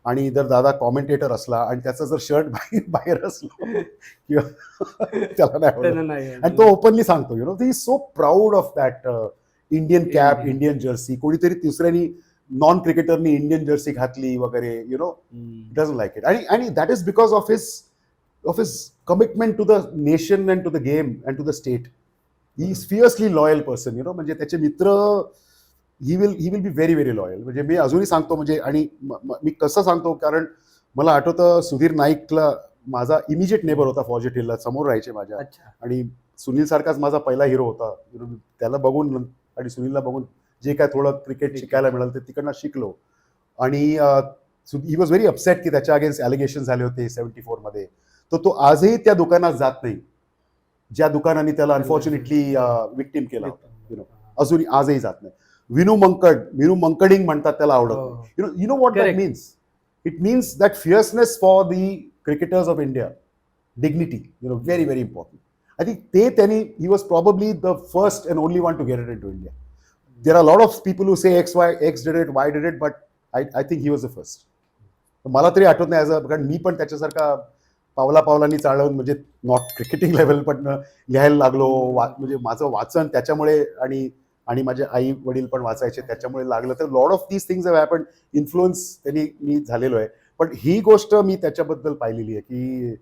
आणि जर दादा कॉमेंटेटर असला आणि त्याचा जर शर्ट बाहेर असला किंवा त्याला नाही आवडत, आणि तो ओपनली सांगतो, he is so proud of that Indian cap, Indian Jersey. कोणीतरी दुसऱ्यानी नॉन क्रिकेटरनी इंडियन जर्सी घातली वगैरे, डझंट लाईक इट. आणि that is because of his commitment to the nation and to the game and to the state. He is fiercely loyal person, म्हणजे त्याचे मित्र, he will be very very loyal. म्हणजे मी अजूनही सांगतो, म्हणजे आणि मी कसं सांगतो, कारण मला आठवतं सुधीर नाईकला माझा इमिजिएट नेबर होता फॉर्जेट हिलला, समोर राहायचे माझ्या. आणि सुनील सारखाच माझा पहिला हिरो होता. त्याला बघून आणि सुनीलला बघून जे काय थोडं क्रिकेट शिकायला मिळालं ते तिकडनं शिकलो. आणि ही वॉज व्हेरी अपसेट की त्याच्या अगेन्स्ट ॲलिगेशन झाले होते 74 मध्ये. तर तो आजही त्या दुकानात जात नाही ज्या दुकानाने त्याला अनफॉर्च्युनेटली विक्टिम केला होता. अजून आजही जात नाही. विनू मंकडिंग म्हणतात त्याला, आवडत नाही. You know what that means? It means that fierceness for the cricketers of India, dignity, very very important. I think ते त्यांनी, he was probably the first and only one to get it in to India. There are lot of people who say X did it, Y did it, but I think he was the first. मला तरी आठवत नाही कारण मी पण त्याच्यासारखा पावलांनी चालवून, म्हणजे नॉट क्रिकेटिंग लेवल, पण लिहायला लागलो. म्हणजे माझं वाचन त्याच्यामुळे, आणि माझे आई वडील पण वाचायचे त्याच्यामुळे लागलं. तर lot of these things have happened, influence त्यांनी मी झालेलो आहे. पण ही गोष्ट मी त्याच्याबद्दल पाहिलेली आहे की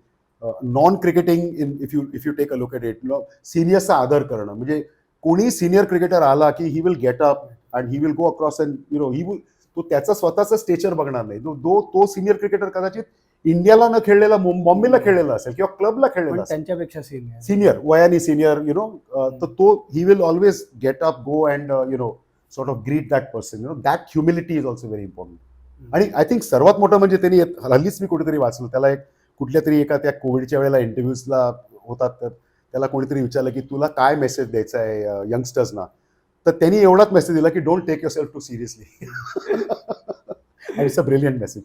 non cricketing, if you take a look at it, सिनियर्सचा आदर करणं. म्हणजे कोणी सिनियर क्रिकेटर आला की he will get up and he will go across and he will, तो त्याचा स्वतःचा स्टेचर बघणार नाही. तो सिनियर क्रिकेटर कदाचित इंडियाला न खेळलेला, बॉम्बेला खेळलेला असेल किंवा क्लबला खेळलेला असेल, त्यांच्यापेक्षा सिनियर वयाने सिनियर, तर तो he will always get up, go and sort of greet that person. That humility is also very important. आणि आय थिंक सर्वात मोठं म्हणजे त्यांनी हल्लीच मी कुठेतरी वाचलं, त्याला एक कुठल्या तरी एका त्या कोविडच्या वेळेला इंटरव्ह्यूजला होतात, तर त्याला कोणीतरी विचारलं की तुला काय मेसेज द्यायचा आहे यंगस्टर्सना, तर त्यांनी एवढाच मेसेज दिला की don't take yourself too seriously. It's a brilliant message.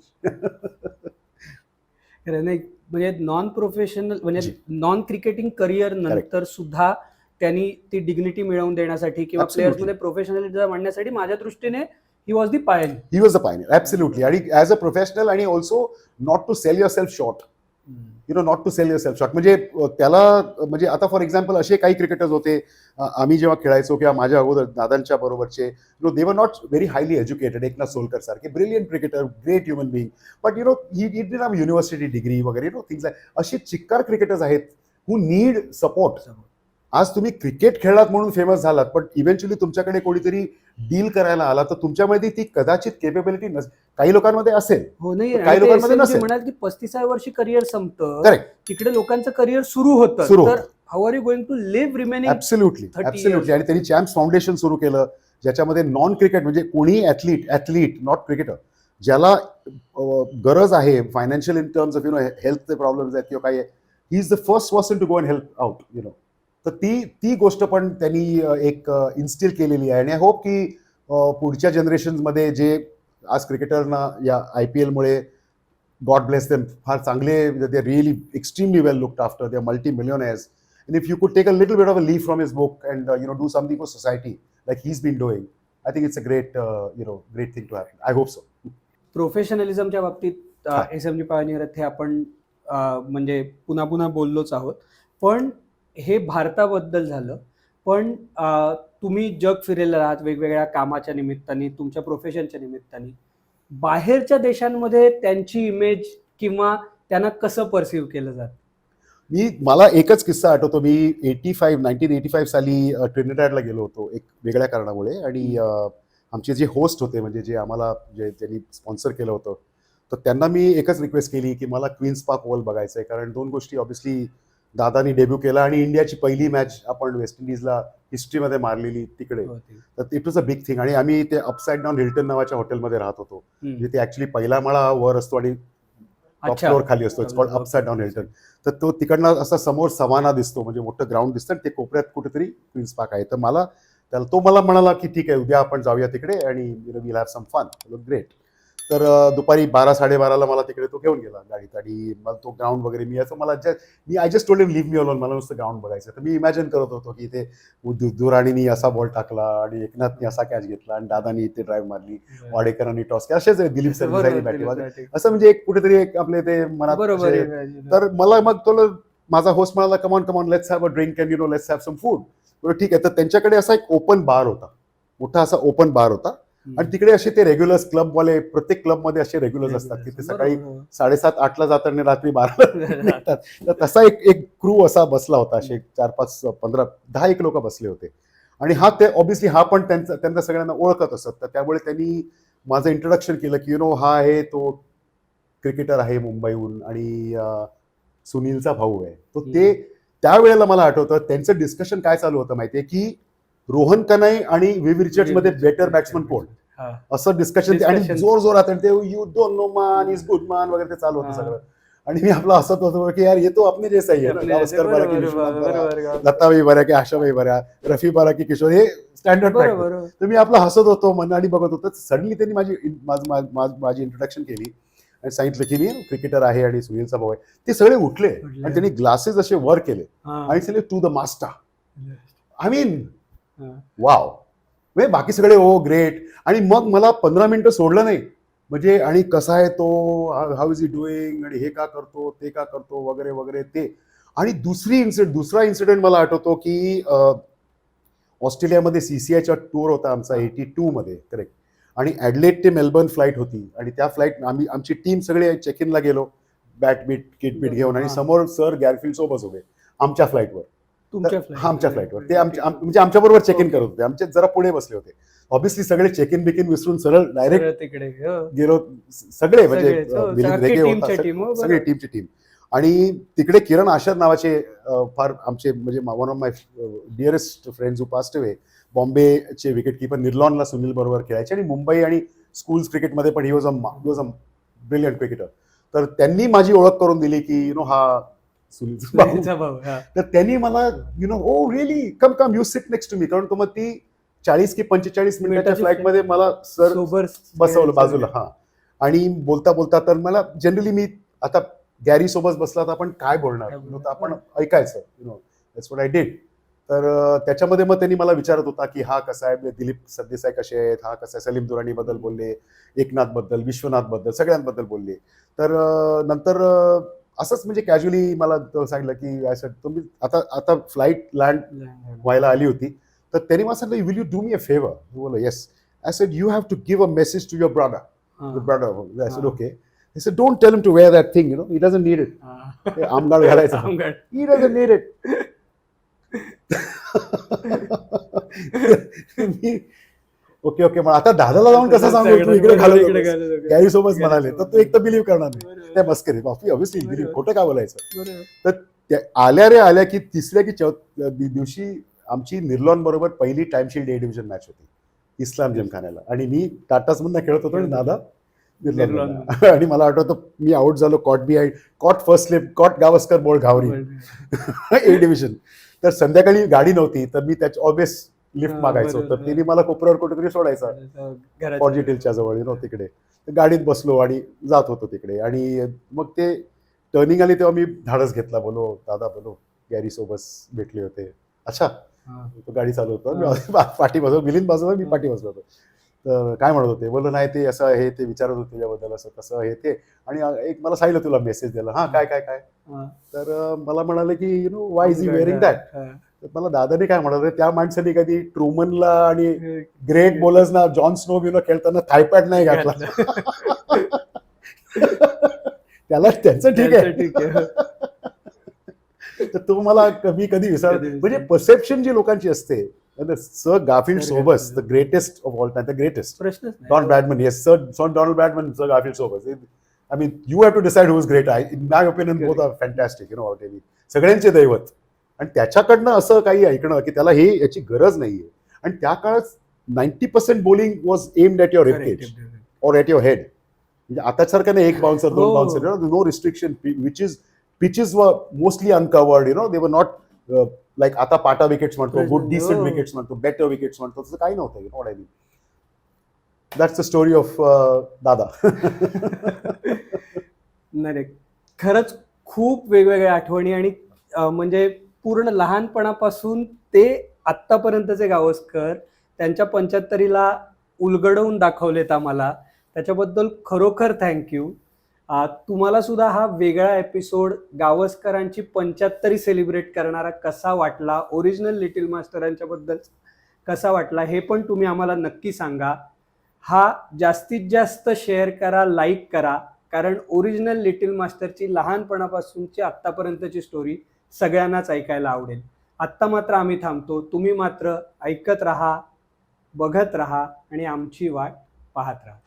खरं नाही, म्हणजे नॉन प्रोफेशनल म्हणजे जी. नॉन क्रिकेटिंग करिअर नंतर सुद्धा त्यांनी ती डिग्निटी मिळवून देण्यासाठी किंवा Absolutely. प्लेयर्समध्ये प्रोफेशनलिझम आणण्यासाठी माझ्या दृष्टीने ही वॉज दी पायन. He was a pioneer, absolutely. आणि ॲज अ प्रोफेशनल आणि also not to sell yourself short. Not to sell yourself short. म्हणजे त्याला म्हणजे आता फॉर एक्झाम्पल असे काही क्रिकेटर्स होते, आम्ही जेव्हा खेळायचो किंवा माझ्या अगोदर दादांच्या बरोबरचे, they were not very highly educated. Eknath Solkar सारखे brilliant cricketer, great human being, but he did have university degree वगैरे थिंग्स लाईक. अशी चिक्कार क्रिकेटर्स आहेत हू नीड सपोर्ट. आज तुम्ही क्रिकेट खेळलात म्हणून फेमस झालात, पण इव्हेंच्युअली तुमच्याकडे कोणीतरी डील करायला आला तर तुमच्यामध्ये ती कदाचित केपेबिलिटी काही लोकांमध्ये असेल, हो नाही, काही लोकांमध्ये जे नसेल. म्हणाल की 35व्या वर्षी करिअर संपतं, करेक्ट. तिकडे लोकांचं करिअर सुरू होतं, सुरू तर होतं. How are you going to live remaining? Absolutely 30 absolutely. years. आणि त्यांनी चॅम्प्स फाउंडेशन सुरू केलं, ज्याच्यामध्ये नॉन क्रिकेट म्हणजे कोणी ॲथलीट नॉट क्रिकेटर ज्याला गरज आहे फायनान्शियल इन टर्म्स ऑफ हेल्थचे प्रॉब्लेम्स आहेत किंवा काय, he is the first person to go and help out. तर ती गोष्ट पण त्यांनी एक इन्स्टिल केलेली आहे. आणि आय होप की पुढच्या जनरेशन्समध्ये जे आज क्रिकेटरना या IPL मुळे गॉड ब्लेस देम फार चांगले, they really extremely well looked after, they are multi millionaires. And if you could take a little bit of a leaf from his book and do something for society like he's been doing, I think it's a great great thing to happen. I hope so. प्रोफेशनलिझमच्या बाबतीत SMG Pioneer हे आपण म्हणजे पुन्हा पुन्हा बोललोच आहोत, पण हे भारताबद्दल झालं. पण तुम्ही जग फिरलेला आहात वेगवेगळ्या कामाच्या निमित्ताने, तुमच्या प्रोफेशनच्या निमित्ताने. बाहेरच्या देशांमध्ये त्यांची इमेज किंवा त्यांना कसं परसिव्ह केलं जातं? मला एकच किस्सा आठवतो. मी 1985 साली ट्रिनिडॅडला गेलो होतो एक वेगळ्या कारणामुळे. आणि आमचे जे होस्ट होते, म्हणजे जे आम्हाला ज्यांनी स्पॉन्सर केलं होतं, तर त्यांना मी एकच रिक्वेस्ट केली की मला क्वीन्स पार्क ओव्हल बघायचं आहे. कारण दोन गोष्टी, ऑब्व्हियसली दादानी डेब्यू केला आणि इंडियाची पहिली मॅच आपण वेस्ट इंडिजला हिस्ट्रीमध्ये मारलेली तिकडे, तर it was a big thing. आणि आम्ही ते अपसाइड डाऊन हिल्टन नावाच्या हॉटेलमध्ये राहत होतो. म्हणजे ते ऍक्च्युली पहिला माळा वर असतो आणि टॉप फ्लोअर खाली असतो. It's called upside down Hilton. तर तो तिकडनं असा समोर सवाना दिसतो, म्हणजे मोठं ग्राउंड दिसतं, ते कोपऱ्यात कुठेतरी क्वीन्स पार्क आहे. तर तो मला म्हणाला की ठीक आहे, उद्या आपण जाऊया तिकडे आणि will have some fun. Great. तर दुपारी 12-12:30 मला तिकडे तो घेऊन गेला गाडीत. आणि मग तो ग्राउंड वगैरे I just told him leave me alone, मला नुसतं ग्राउंड बघायचं. तर मी इमॅजिन करत होतो की ते दुराणीनी असा बॉल टाकला आणि एकनाथनी असा कॅच घेतला आणि दादानी इथे ड्राईव्ह मारली, वाडेकरांनी टॉस केला, असेच दिलीप सरदेसाईंनी बॅटिंग मारली, असं म्हणजे एक कुठेतरी एक आपले ते मनात. तर मला मग तो माझा होस्ट म्हणाला come on let's have a drink and let's have some food. ठीक आहे. तर त्यांच्याकडे असा एक ओपन बार होता, मोठा असा ओपन बार होता. आणि तिकडे असे ते रेग्युलर्स क्लबवाले, प्रत्येक क्लबमध्ये असे रेग्युलर्स असतात की ते सकाळी 7:30-8ला जातात आणि रात्री 12ला निघतात. तर तसा एक क्रू असा बसला होता, असे 4-5-15-10 लोक बसले होते. आणि ते ऑब्व्हियसली हा पण त्यांना सगळ्यांना ओळखत असत. तर त्यामुळे त्यांनी माझं इंट्रोडक्शन केलं की हा आहे तो क्रिकेटर आहे मुंबईहून आणि सुनीलचा भाऊ आहे. तो ते त्यावेळेला मला आठवतं त्यांचं डिस्कशन काय चालू होतं माहितीये की रोहन कनाई आणि विव रिचर्ड्समध्ये बेटर बॅट्समन कोण, असं डिस्कशन. आणि जोरात ते you don't know man is good man वगैरे ते चालू होतं सगळं. आणि मी आपला हसत होतो की यार ये तो अपने जैसा ही है ना, गावस्कर बरा की विश्वनाथ बरा, लताबाई बरा की आशाबाई बरा, रफी बरा की किशोर, हे स्टँडर्ड प्रॅक्टिस. तर मी आपला हसत होतो मन आणि बघत होतो. सडनली त्यांनी माझी इंट्रोडक्शन केली आणि सांगितलं की मी क्रिकेटर आहे आणि सुनीलचा भाऊ आहे. ते सगळे उठले आणि त्यांनी ग्लासेस असे वर केले आणि सांगितले to the master. I mean wow. म्हणजे बाकी सगळे ओ ग्रेट. आणि मग मला 15 मिनिटं सोडलं नाही, म्हणजे आणि कसा आहे तो, हाऊ इज ही डुईंग, आणि हे का करतो ते का करतो वगैरे वगैरे ते. आणि दुसरा इन्सिडेंट मला आठवतो की ऑस्ट्रेलियामध्ये CCIचा टूर होता आमचा 82 मध्ये, करेक्ट. आणि ॲडलेड ते मेलबर्न फ्लाईट होती. आणि त्या फ्लाईट आमची टीम सगळे चेक इनला गेलो, बॅट बीट किट बीट घेऊन. आणि समोर सर गॅरफिल्ड सोबत होते आमच्या फ्लाईटवर. आमच्या फ्लाईटवर ते म्हणजे आमच्या बरोबर चेक इन करत होते. आमचे जरा पुढे बसले होते. ऑब्व्हियसली सगळे चेक इन बिकिन विसरून सरळ डायरेक्ट तिकडे गेलो सगळे, म्हणजे सगळी टीमची टीम. आणि तिकडे किरण आशर नावाचे फार आमचे म्हणजे one of my dearest friends who passed away, बॉम्बेचे विकेट कीपर निर्लॉनला सुनील बरोबर खेळायचे आणि मुंबई आणि स्कूल्स क्रिकेटमध्ये पण he was a brilliant cricketer. तर त्यांनी माझी ओळख करून दिली की हा सुनीलचा भाऊ. सुनीलचा भाऊ, हा. तर त्यांनी मला oh really come come you sit next to me, कारण तो मग ती 40 की 45 मिनिटाच्या मिनिटाची फ्लाईटमध्ये मला सर सोबत बसवलं बाजूला. हा, आणि बोलता बोलता तर मला जनरली मी आता गॅरी सोबत बसला तर आपण काय बोलणार, तर आपण ऐकायचं, दॅट्स व्हॉट आय डिड. तर त्याच्यामध्ये मग त्यांनी मला विचारत होता की हा कसा आहे, दिलीप सरदेसाई कसे आहेत, हा कसा आहे, सलीम दुरानी बद्दल बोलले, एकनाथ बद्दल, विश्वनाथ बद्दल, सगळ्यांबद्दल बोलले. तर नंतर असंच म्हणजे कॅज्युअली मला सांगितलं की आय सेड तुम्ही आता फ्लाईट लँड व्हायला आली होती, तर त्यांनी मला सांगितलं will you do me a favour. बोललो yes. I said you have to give a message to your brother. I said okay. He said, don't tell him to wear that thing, he doesn't need it. आमगाड घालायचा. He doesn't need it. Okay मग आता दादाला जाऊन कसं सांगू तू इकडे घालू, Gary सोबत म्हणाले, तर तू एक तर बिलीव्ह करणार नाही, त्या मस्करी ऑब्व्हियसली बिलीव्ह, खोटं काय बोलायचं. तर आल्या की तिसऱ्या की दिवशी आमची निर्लॉन बरोबर पहिली टाइमशील्ड ए डिव्हिजन मॅच होती इस्लाम जिमखान्याला, आणि मी टाटास मधून खेळत होतो आणि दादा निर्लॉन. आणि मला आठवतं मी आउट झालो, caught first slip, caught Gavaskar ball Ghavri A division. तर संध्याकाळी गाडी नव्हती, तर मी त्याच्या ऑब्वियस लिफ्ट मागायचो, तर तिने मला कोपऱ्यावर कुठेतरी सोडायचा फॉर्जिटेलच्या जवळ तिकडे. गाडीत बसलो आणि जात होतो तिकडे, आणि मग ते टर्निंग आली तेव्हा मी धाडस घेतला, बोलो दादा बोलो गॅरी सोबत भेटले होते. अच्छा, तो गाडी चालवतो, मी पाठी बसलो, मिलिंद बाजूला, मी पाठी बसलो होतो. तर काय म्हणत होते, बोललो नाही ते असं हे ते विचारत होते तुझ्याबद्दल, असं कसं हे ते, आणि एक मला सांगितलं तुला मेसेज दिला. हा काय काय काय तर मला म्हणाले की Y is he wearing that. तर मला दादाने काय म्हणाले, त्या माणसाने कधी ट्रुमनला आणि ग्रेट बॉलर्स ना जॉन स्नो खेळताना थायपॅड नाही घातला. त्याला त्यांचं ठीक आहे. तर तो मला कधी विसर, म्हणजे परसेप्शन जी लोकांची असते. Sir Garfield Sobers, the greatest of all time, the greatest. Don Bradman, yes sir, Donald Bradman, sir Garfield Sobers. I mean, you have to decide who is great. In my opinion, both are fantastic. सगळ्यांचे दैवत. आणि त्याच्याकडनं असं काही ऐकणं की त्याला हे याची गरज नाहीये. आणि त्या काळात 90% bowling was aimed at your ribcage or at your head. म्हणजे आतासारखं नाही एक बाउन्सर, दोन बाउन्सर, नो रिस्ट्रिक्शन, पिचेस वर mostly uncovered, they were not like आता पाटा विकेट्स म्हणतो, गुड डिसेंट विकेट्स म्हणतो, बेटर विकेट्स म्हणतो, तसं काही नव्हतं. What I mean, that's the story of दादा. नाही, खरंच खूप वेगवेगळ्या आठवणी, आणि म्हणजे पूर्ण लहानपणापासून ते आत्तापर्यंतचे गावस्कर त्यांच्या 75ला उलगडवून दाखवलेत आम्हाला. त्याच्याबद्दल खरोखर थँक्यू. तुम्हाला सुद्धा हा वेगळा एपिसोड गावस्करांची 75 सेलिब्रेट करणारा कसा वाटला, ओरिजिनल लिटिल मास्टरांच्या बद्दल कसा वाटला, हे पण तुम्ही आम्हाला नक्की सांगा. हा जास्तीत जास्त शेअर करा, लाईक करा, कारण ओरिजिनल लिटिल मास्टरची लहानपणापासूनची आत्तापर्यंतची स्टोरी सगळ्यांनाच ऐकायला आवडेल. आत्ता मात्र आम्ही थांबतो. तुम्ही मात्र ऐकत राहा, बघत राहा आणि आमची वाट पाहत राहा.